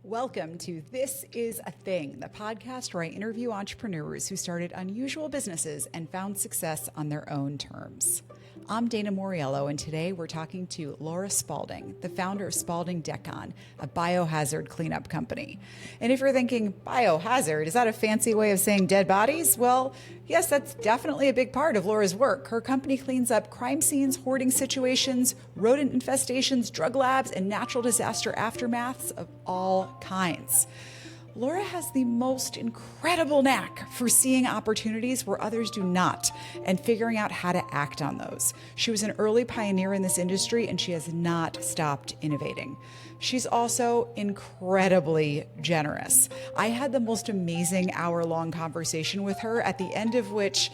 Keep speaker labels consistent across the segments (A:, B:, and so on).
A: Welcome to This Is a Thing, the podcast where I interview entrepreneurs who started unusual businesses and found success on their own terms. I'm Dana Moriello, and today we're talking to Laura Spaulding, the founder of Spaulding Decon, a biohazard cleanup company. And if you're thinking, biohazard, is that a fancy way of saying dead bodies? Well, yes, that's definitely a big part of Laura's work. Her company cleans up crime scenes, hoarding situations, rodent infestations, drug labs, and natural disaster aftermaths of all kinds. Laura has the most incredible knack for seeing opportunities where others do not and figuring out how to act on those. She was an early pioneer in this industry, and she has not stopped innovating. She's also incredibly generous. I had the most amazing hour-long conversation with her, at the end of which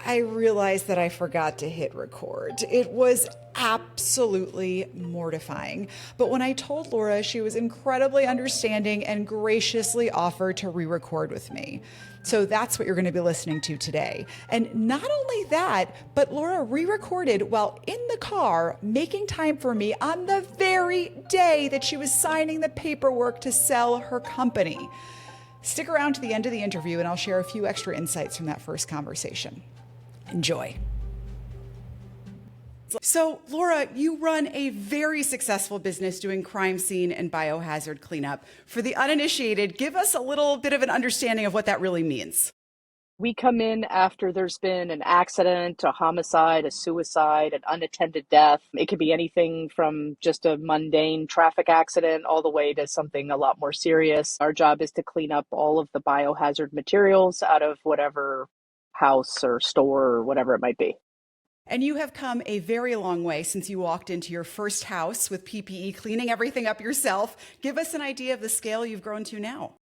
A: I realized that I forgot to hit record. It was absolutely mortifying. But when I told Laura, she was incredibly understanding and graciously offered to re-record with me. So that's what you're going to be listening to today. And not only that, but Laura re-recorded while in the car, making time for me on the very day that she was signing the paperwork to sell her company. Stick around to the end of the interview and I'll share a few extra insights from that first conversation. Enjoy. So, Laura, you run a very successful business doing crime scene and biohazard cleanup. For the uninitiated, give us a little bit of an understanding of what that really means.
B: We come in after there's been an accident, a homicide, a suicide, an unattended death. It could be anything from just a mundane traffic accident all the way to something a lot more serious. Our job is to clean up all of the biohazard materials out of whatever house or store or whatever it might be.
A: And you have come a very long way since you walked into your first house with PPE, cleaning everything up yourself. Give us an idea of the scale you've grown to now.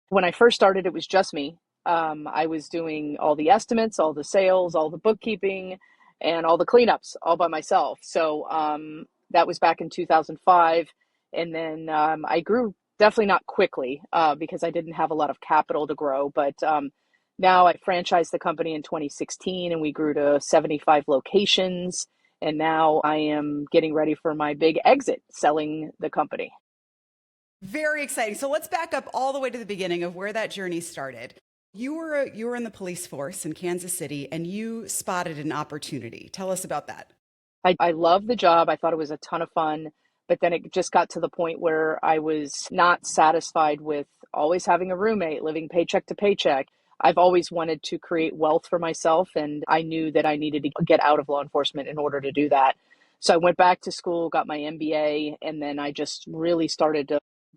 B: When I first started, it was just me. I was doing all the estimates, all the sales, all the bookkeeping, and all the cleanups all by myself. So that was back in 2005. And then I grew, definitely not quickly because I didn't have a lot of capital to grow, but now I franchised the company in 2016 and we grew to 75 locations. And now I am getting ready for my big exit, selling the company.
A: Very exciting. So let's back up all the way to the beginning of where that journey started. You were in the police force in Kansas City and you spotted an opportunity. Tell us about that.
B: I love the job. I thought it was a ton of fun, but then it just got to the point where I was not satisfied with always having a roommate, living paycheck to paycheck. I've always wanted to create wealth for myself, and I knew that I needed to get out of law enforcement in order to do that. So I went back to school, got my MBA, and then I just really started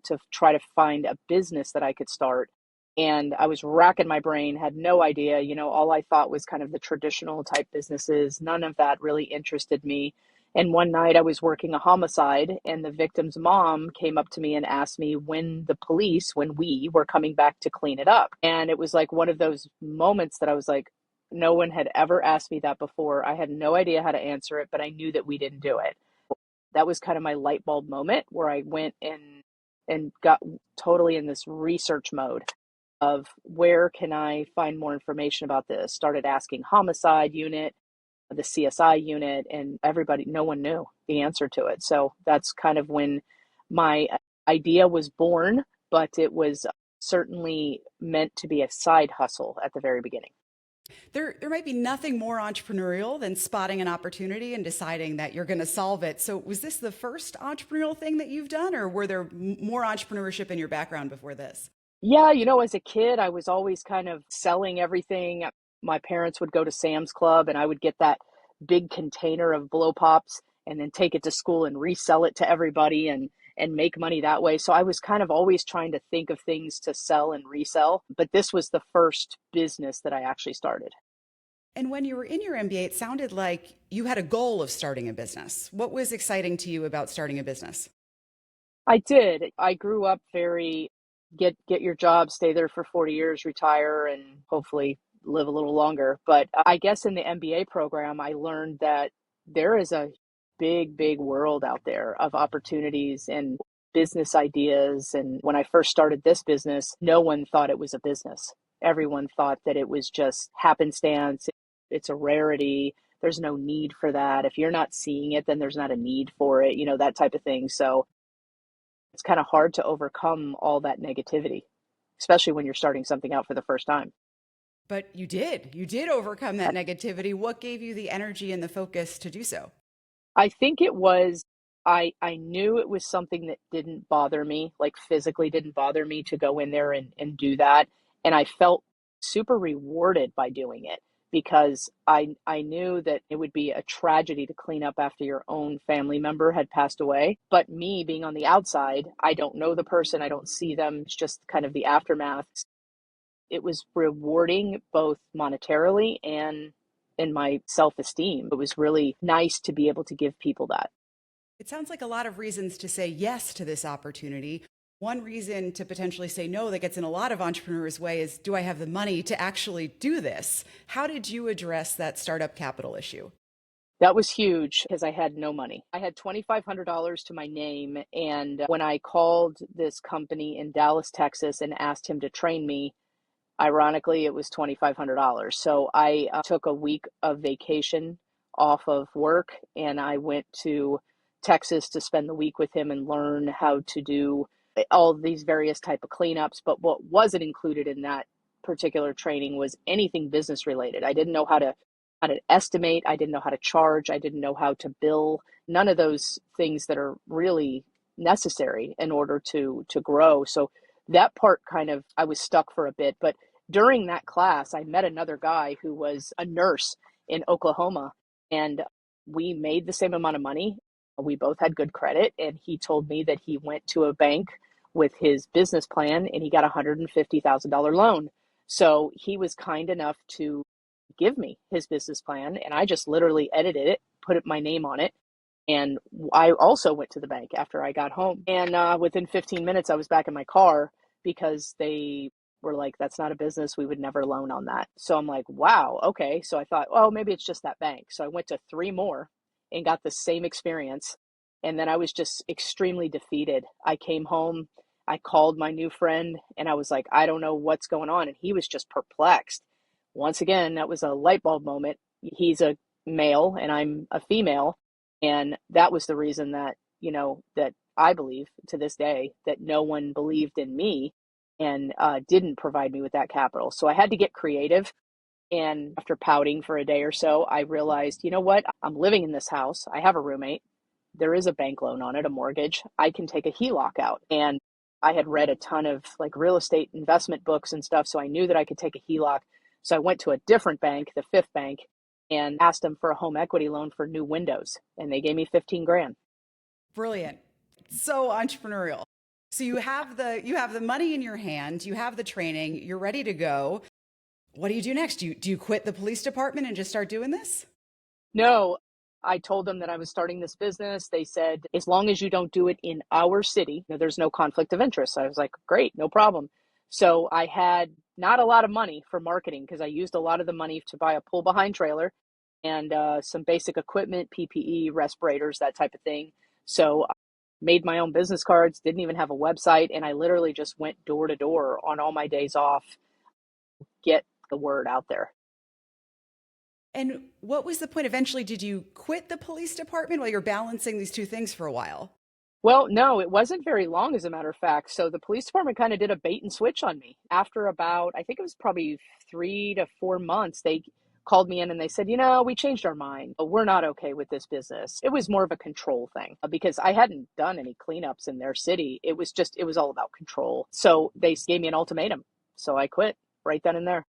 B: to try to find a business that I could start. And I was racking my brain, had no idea, all I thought was kind of the traditional type businesses. None of that really interested me. And one night I was working a homicide and the victim's mom came up to me and asked me when we were coming back to clean it up. And it was like one of those moments that I was like, no one had ever asked me that before. I had no idea how to answer it, but I knew that we didn't do it. That was kind of my light bulb moment where I went and got totally in this research mode of where can I find more information about this? Started asking homicide unit, the CSI unit, and no one knew the answer to it. So that's kind of when my idea was born, but it was certainly meant to be a side hustle at the very beginning.
A: There might be nothing more entrepreneurial than spotting an opportunity and deciding that you're going to solve it. So was this the first entrepreneurial thing that you've done, or were there more entrepreneurship in your background before this?
B: Yeah, as a kid, I was always kind of selling everything. My parents would go to Sam's Club and I would get that big container of blow pops and then take it to school and resell it to everybody and make money that way. So I was kind of always trying to think of things to sell and resell, but this was the first business that I actually started.
A: And when you were in your MBA, it sounded like you had a goal of starting a business. What was exciting to you about starting a business?
B: I did. I grew up very get your job, stay there for 40 years, retire, and hopefully live a little longer. But I guess in the MBA program, I learned that there is a big, big world out there of opportunities and business ideas. And when I first started this business, no one thought it was a business. Everyone thought that it was just happenstance. It's a rarity. There's no need for that. If you're not seeing it, then there's not a need for it, that type of thing. So it's kind of hard to overcome all that negativity, especially when you're starting something out for the first time.
A: But you did overcome that negativity. What gave you the energy and the focus to do so?
B: I think it was I knew it was something that didn't bother me, like physically didn't bother me to go in there and do that. And I felt super rewarded by doing it because I knew that it would be a tragedy to clean up after your own family member had passed away. But me being on the outside, I don't know the person, I don't see them. It's just kind of the aftermath. It was rewarding both monetarily and in my self-esteem. It was really nice to be able to give people that.
A: It sounds like a lot of reasons to say yes to this opportunity. One reason to potentially say no that gets in a lot of entrepreneurs' way is, do I have the money to actually do this? How did you address that startup capital issue?
B: That was huge because I had no money. I had $2,500 to my name. And when I called this company in Dallas, Texas, and asked him to train me, ironically, it was $2,500. So I took a week of vacation off of work and I went to Texas to spend the week with him and learn how to do all these various type of cleanups. But what wasn't included in that particular training was anything business related. I didn't know how to estimate. I didn't know how to charge. I didn't know how to bill. None of those things that are really necessary in order to grow. So that part kind of I was stuck for a bit. But during that class, I met another guy who was a nurse in Oklahoma, and we made the same amount of money. We both had good credit, and he told me that he went to a bank with his business plan and he got a $150,000 loan. So he was kind enough to give me his business plan, and I just literally edited it, put my name on it. And I also went to the bank after I got home. And within 15 minutes, I was back in my car because they were like, that's not a business. We would never loan on that. So I'm like, wow, okay. So I thought, well, maybe it's just that bank. So I went to three more and got the same experience. And then I was just extremely defeated. I came home, I called my new friend, and I was like, I don't know what's going on. And he was just perplexed. Once again, that was a light bulb moment. He's a male and I'm a female. And that was the reason that, that I believe to this day that no one believed in me and didn't provide me with that capital. So I had to get creative. And after pouting for a day or so, I realized, you know what? I'm living in this house. I have a roommate. There is a bank loan on it, a mortgage. I can take a HELOC out. And I had read a ton of like real estate investment books and stuff. So I knew that I could take a HELOC. So I went to a different bank, the fifth bank, and asked them for a home equity loan for new windows. And they gave me 15 grand.
A: Brilliant. So entrepreneurial. So you have the money in your hand, you have the training, you're ready to go. What do you do next? Do you quit the police department and just start doing this?
B: No, I told them that I was starting this business. They said, as long as you don't do it in our city, there's no conflict of interest. So I was like, great, no problem. So I had not a lot of money for marketing because I used a lot of the money to buy a pull behind trailer and some basic equipment, PPE, respirators, that type of thing. So I made my own business cards, didn't even have a website. And I literally just went door to door on all my days off, get the word out there.
A: And what was the point? Eventually, did you quit the police department while you're balancing these two things for a while?
B: Well, no, it wasn't very long, as a matter of fact. So the police department kind of did a bait and switch on me. After about, I think it was probably 3 to 4 months, they called me in and they said, we changed our mind. We're not okay with this business. It was more of a control thing because I hadn't done any cleanups in their city. It was all about control. So they gave me an ultimatum. So I quit right then and there.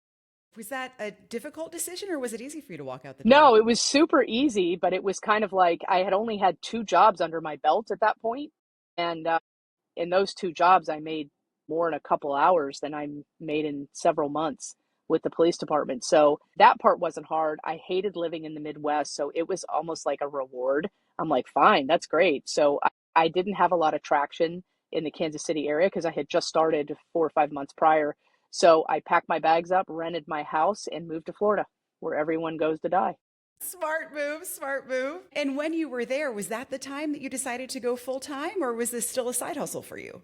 A: Was that a difficult decision or was it easy for you to walk out the door?
B: No, it was super easy, but it was kind of like I had only had two jobs under my belt at that point. And in those two jobs, I made more in a couple hours than I made in several months with the police department. So that part wasn't hard. I hated living in the Midwest. So it was almost like a reward. I'm like, fine, that's great. So I didn't have a lot of traction in the Kansas City area because I had just started 4 or 5 months prior. So I packed my bags up, rented my house, and moved to Florida, where everyone goes to die.
A: Smart move, smart move. And when you were there, was that the time that you decided to go full time or was this still a side hustle for you?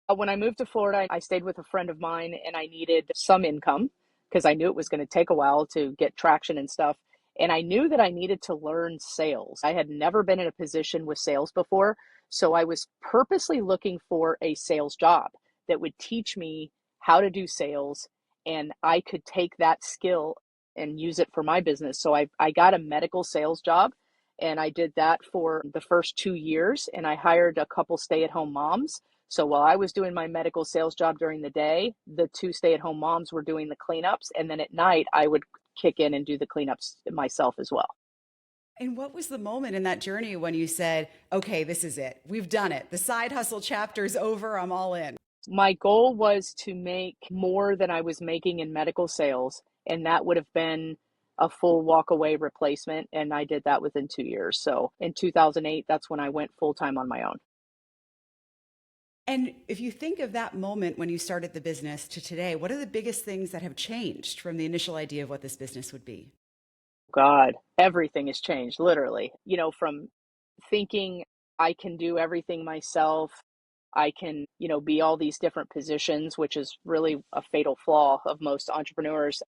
B: When I moved to Florida, I stayed with a friend of mine and I needed some income because I knew it was going to take a while to get traction and stuff. And I knew that I needed to learn sales. I had never been in a position with sales before. So I was purposely looking for a sales job that would teach me how to do sales, and I could take that skill and use it for my business. So I got a medical sales job, and I did that for the first 2 years, and I hired a couple stay-at-home moms. So while I was doing my medical sales job during the day, the two stay-at-home moms were doing the cleanups, and then at night I would kick in and do the cleanups myself as well.
A: And what was the moment in that journey when you said, okay, this is it? We've done it. The side hustle chapter's over. I'm all in.
B: My goal was to make more than I was making in medical sales, and that would have been a full walk away replacement. And I did that within 2 years. So in 2008, that's when I went full time on my own.
A: And if you think of that moment when you started the business to today, what are the biggest things that have changed from the initial idea of what this business would be?
B: God, everything has changed, literally. From thinking I can do everything myself, I can, be all these different positions, which is really a fatal flaw of most entrepreneurs.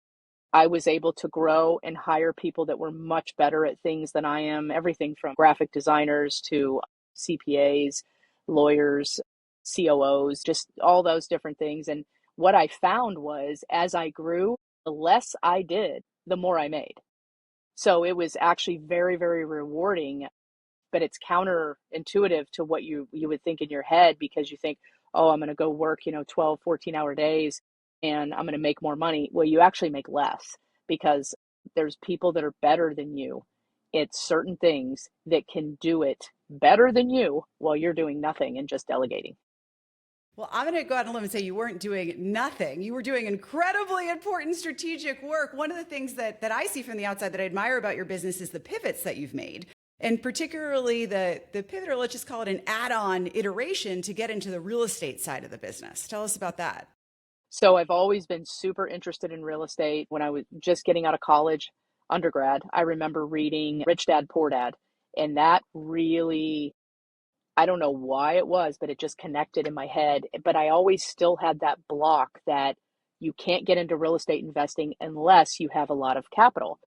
B: I was able to grow and hire people that were much better at things than I am, everything from graphic designers to CPAs, lawyers, COOs, just all those different things. And what I found was as I grew, the less I did, the more I made. So it was actually very, very rewarding, but it's counterintuitive to what you would think in your head, because you think, oh, I'm going to go work, 12, 14-hour days and I'm going to make more money. Well, you actually make less, because there's people that are better than you at certain things that can do it better than you while you're doing nothing and just delegating.
A: Well, I'm going to go out on a limb and say you weren't doing nothing. You were doing incredibly important strategic work. One of the things that I see from the outside that I admire about your business is the pivots that you've made. And particularly the pivot, or let's just call it an add-on iteration to get into the real estate side of the business. Tell us about that.
B: So I've always been super interested in real estate. When I was just getting out of college, undergrad, I remember reading Rich Dad, Poor Dad. And that really, I don't know why it was, but it just connected in my head. But I always still had that block that you can't get into real estate investing unless you have a lot of capital.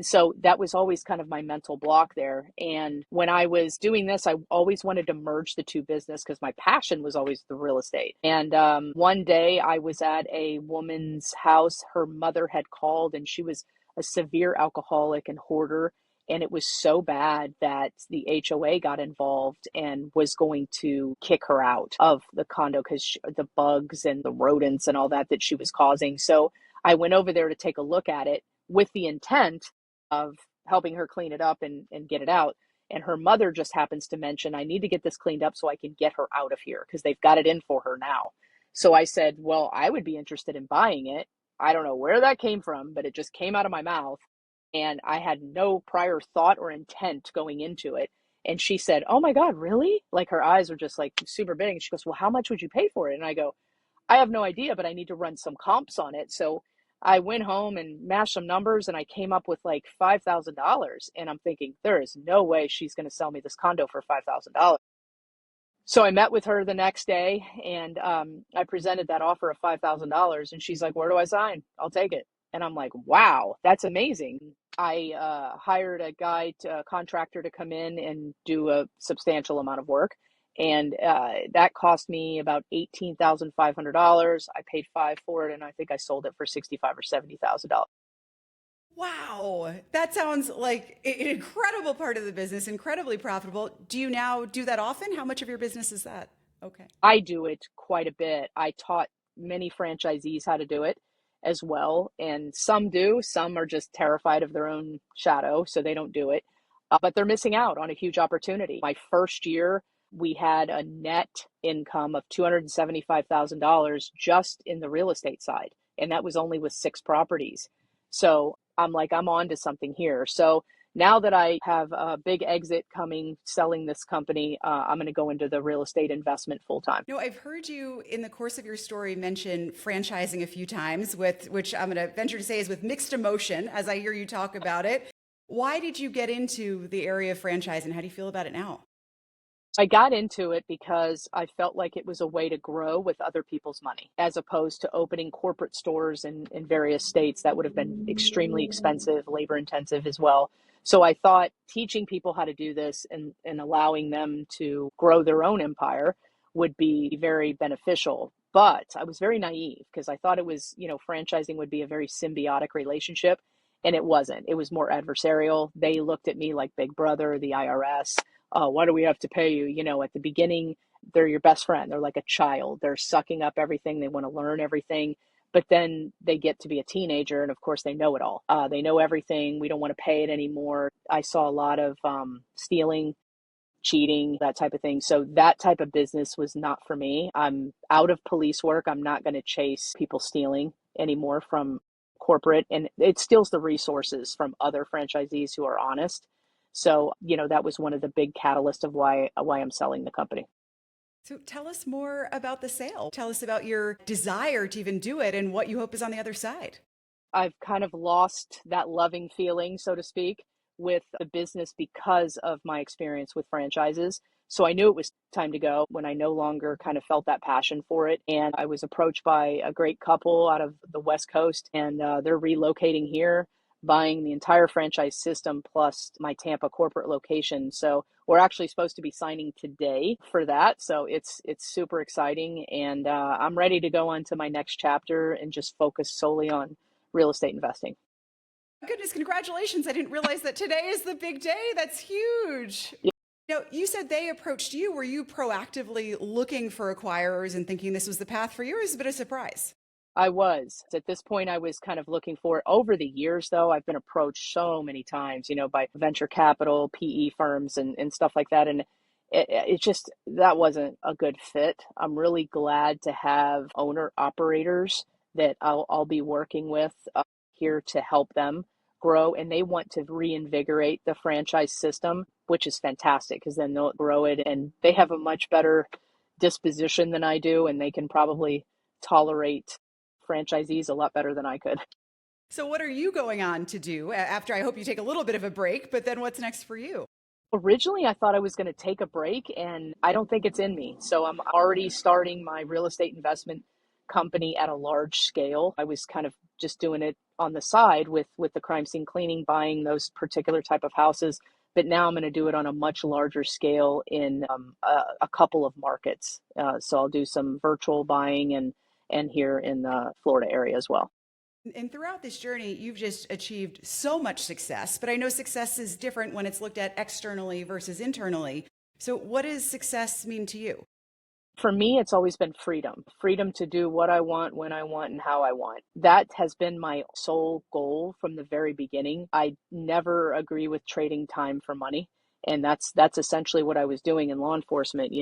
B: So that was always kind of my mental block there. And when I was doing this, I always wanted to merge the two business because my passion was always the real estate. And one day I was at a woman's house. Her mother had called, and she was a severe alcoholic and hoarder. And it was so bad that the HOA got involved and was going to kick her out of the condo because the bugs and the rodents and all that she was causing. So I went over there to take a look at it with the intent of helping her clean it up and get it out. And her mother just happens to mention, I need to get this cleaned up so I can get her out of here because they've got it in for her now. So I said, well, I would be interested in buying it. I don't know where that came from, but it just came out of my mouth. And I had no prior thought or intent going into it. And she said, oh my God, really? Like her eyes were just like super big. And she goes, well, how much would you pay for it? And I go, I have no idea, but I need to run some comps on it. So I went home and mashed some numbers and I came up with like $5,000. And I'm thinking, there is no way she's going to sell me this condo for $5,000. So I met with her the next day and I presented that offer of $5,000 and she's like, where do I sign? I'll take it. And I'm like, wow, that's amazing. I hired a contractor to come in and do a substantial amount of work. And that cost me about $18,500. I paid $5,000 for it, and I think I sold it for $65,000 or $70,000.
A: Wow, that sounds like an incredible part of the business, incredibly profitable. Do you now do that often? How much of your business is that? Okay.
B: I do it quite a bit. I taught many franchisees how to do it as well, and some do. Some are just terrified of their own shadow, so they don't do it. But they're missing out on a huge opportunity. My first year, we had a net income of $275,000 just in the real estate side. And that was only with 6 properties. So I'm like, I'm on to something here. So now that I have a big exit coming, selling this company, I'm going to go into the real estate investment full time.
A: No, I've heard you in the course of your story mention franchising a few times, which I'm going to venture to say is with mixed emotion as I hear you talk about it. Why did you get into the area of franchising? How do you feel about it now?
B: I got into it because I felt like it was a way to grow with other people's money, as opposed to opening corporate stores in various states. That would have been extremely expensive, labor intensive as well. So I thought teaching people how to do this and allowing them to grow their own empire would be very beneficial. But I was very naive because I thought it was, franchising would be a very symbiotic relationship. And it wasn't. It was more adversarial. They looked at me like Big Brother, the IRS. Why do we have to pay you? At the beginning, they're your best friend. They're like a child. They're sucking up everything. They want to learn everything. But then they get to be a teenager, and of course, they know it all. They know everything. We don't want to pay it anymore. I saw a lot of stealing, cheating, that type of thing. So that type of business was not for me. I'm out of police work. I'm not going to chase people stealing anymore from corporate, and it steals the resources from other franchisees who are honest. So, that was one of the big catalysts of why I'm selling the company.
A: So tell us more about the sale. Tell us about your desire to even do it and what you hope is on the other side.
B: I've kind of lost that loving feeling, so to speak, with the business because of my experience with franchises. So I knew it was time to go when I no longer kind of felt that passion for it. And I was approached by a great couple out of the West Coast, and they're relocating here, buying the entire franchise system plus my Tampa corporate location. So we're actually supposed to be signing today for that. So it's super exciting, and I'm ready to go on to my next chapter and just focus solely on real estate investing.
A: Goodness, congratulations. I didn't realize that today is the big day. That's huge.
B: Yeah.
A: You said they approached you. Were you proactively looking for acquirers and thinking this was the path for you, or is it a bit of a surprise?
B: I was. At this point, I was kind of looking for it. Over the years, though, I've been approached so many times, by venture capital, PE firms, and stuff like that. And it just, that wasn't a good fit. I'm really glad to have owner operators that I'll be working with here to help them grow. And they want to reinvigorate the franchise system, which is fantastic because then they'll grow it, and they have a much better disposition than I do, and they can probably tolerate franchisees a lot better than I could.
A: So what are you going on to do after? I hope you take a little bit of a break, but then what's next for you?
B: Originally, I thought I was going to take a break, and I don't think it's in me. So I'm already starting my real estate investment company at a large scale. I was kind of just doing it on the side with the crime scene cleaning, buying those particular type of houses. But now I'm going to do it on a much larger scale in a couple of markets. So I'll do some virtual buying and here in the Florida area as well.
A: And throughout this journey, you've just achieved so much success, but I know success is different when it's looked at externally versus internally. So what does success mean to you?
B: For me, it's always been freedom to do what I want, when I want, and how I want. That has been my sole goal from the very beginning. I never agree with trading time for money. And that's essentially what I was doing in law enforcement.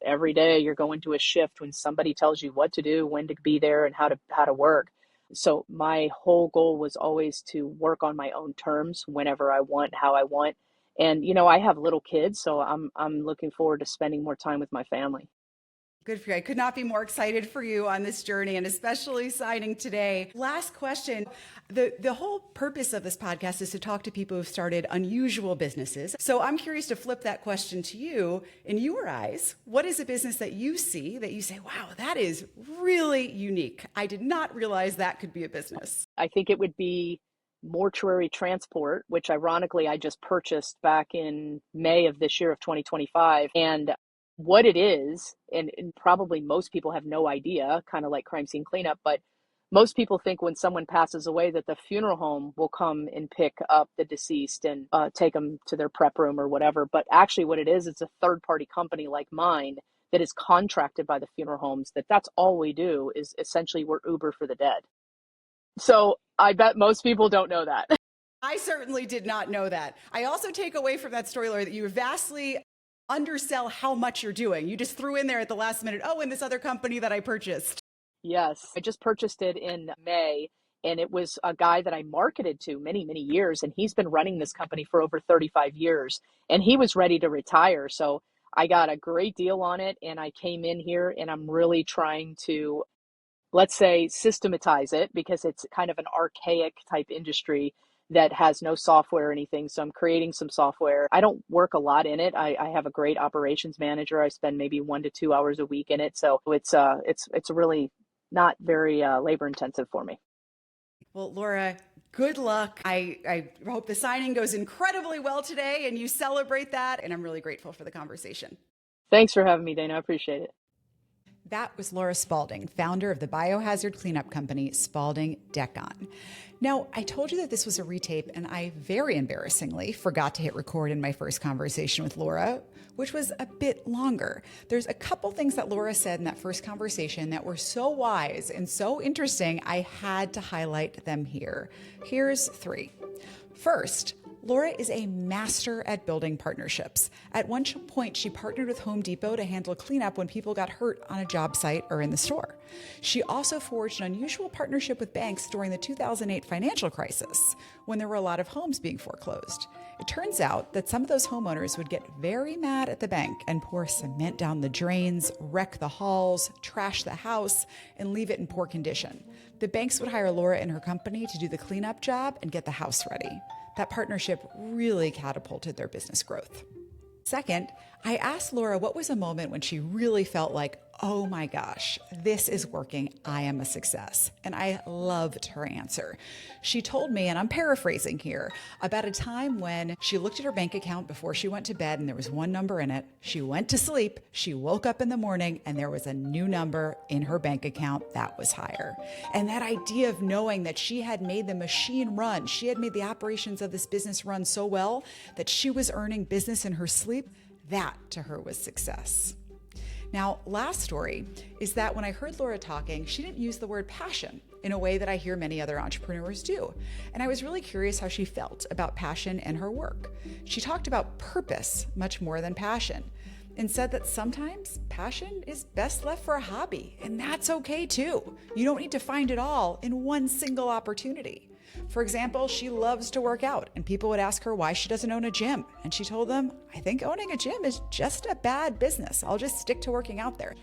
B: Every day you're going to a shift when somebody tells you what to do, when to be there, and how to work. So my whole goal was always to work on my own terms whenever I want, how I want. And I have little kids, so I'm looking forward to spending more time with my family.
A: Good for you. I could not be more excited for you on this journey, and especially signing today. Last question. The whole purpose of this podcast is to talk to people who've started unusual businesses. So I'm curious to flip that question to you. In your eyes, what is a business that you see that you say, wow, that is really unique? I did not realize that could be a business.
B: I think it would be mortuary transport, which ironically I just purchased back in May of this year of 2025. And what it is, and probably most people have no idea, kind of like crime scene cleanup, but most people think when someone passes away that the funeral home will come and pick up the deceased and take them to their prep room or whatever. But actually what it is, it's a third party company like mine that is contracted by the funeral homes. That's all we do is essentially we're Uber for the dead. So I bet most people don't know that.
A: I certainly did not know that. I also take away from that story, Laura, that you vastly undersell how much you're doing. You just threw in there at the last minute, oh, and this other company that I purchased.
B: Yes, I just purchased it in May, and it was a guy that I marketed to many, many years, and he's been running this company for over 35 years, and he was ready to retire. So I got a great deal on it, and I came in here, and I'm really trying to, let's say, systematize it because it's kind of an archaic type industry that has no software or anything. So I'm creating some software. I don't work a lot in it. I have a great operations manager. I spend maybe 1 to 2 hours a week in it. So it's really not very labor intensive for me.
A: Well, Laura, good luck. I hope the signing goes incredibly well today and you celebrate that. And I'm really grateful for the conversation.
B: Thanks for having me, Dana. I appreciate it.
A: That was Laura Spaulding, founder of the biohazard cleanup company, Spaulding Decon. Now, I told you that this was a retape, and I very embarrassingly forgot to hit record in my first conversation with Laura, which was a bit longer. There's a couple things that Laura said in that first conversation that were so wise and so interesting, I had to highlight them here. Here's 3. First, Laura is a master at building partnerships. At one point, she partnered with Home Depot to handle cleanup when people got hurt on a job site or in the store. She also forged an unusual partnership with banks during the 2008 financial crisis, when there were a lot of homes being foreclosed. It turns out that some of those homeowners would get very mad at the bank and pour cement down the drains, wreck the halls, trash the house, and leave it in poor condition. The banks would hire Laura and her company to do the cleanup job and get the house ready. That partnership really catapulted their business growth. Second, I asked Laura what was a moment when she really felt like, oh my gosh, this is working. I am a success. And I loved her answer. She told me, and I'm paraphrasing here, about a time when she looked at her bank account before she went to bed and there was one number in it. She went to sleep, she woke up in the morning, and there was a new number in her bank account that was higher. And that idea of knowing that she had made the machine run, she had made the operations of this business run so well that she was earning business in her sleep, that to her was success. Now, last story is that when I heard Laura talking, she didn't use the word passion in a way that I hear many other entrepreneurs do. And I was really curious how she felt about passion and her work. She talked about purpose much more than passion and said that sometimes passion is best left for a hobby, and that's okay too. You don't need to find it all in one single opportunity. For example, she loves to work out, and people would ask her why she doesn't own a gym. And she told them, I think owning a gym is just a bad business. I'll just stick to working out there.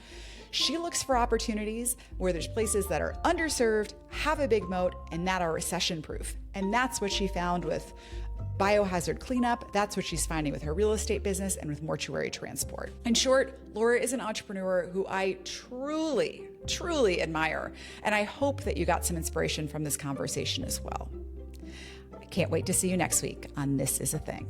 A: She looks for opportunities where there's places that are underserved, have a big moat, and that are recession-proof. And that's what she found with biohazard cleanup. That's what she's finding with her real estate business and with mortuary transport. In short, Laura is an entrepreneur who I truly admire. And I hope that you got some inspiration from this conversation as well. I can't wait to see you next week on This Is a Thing.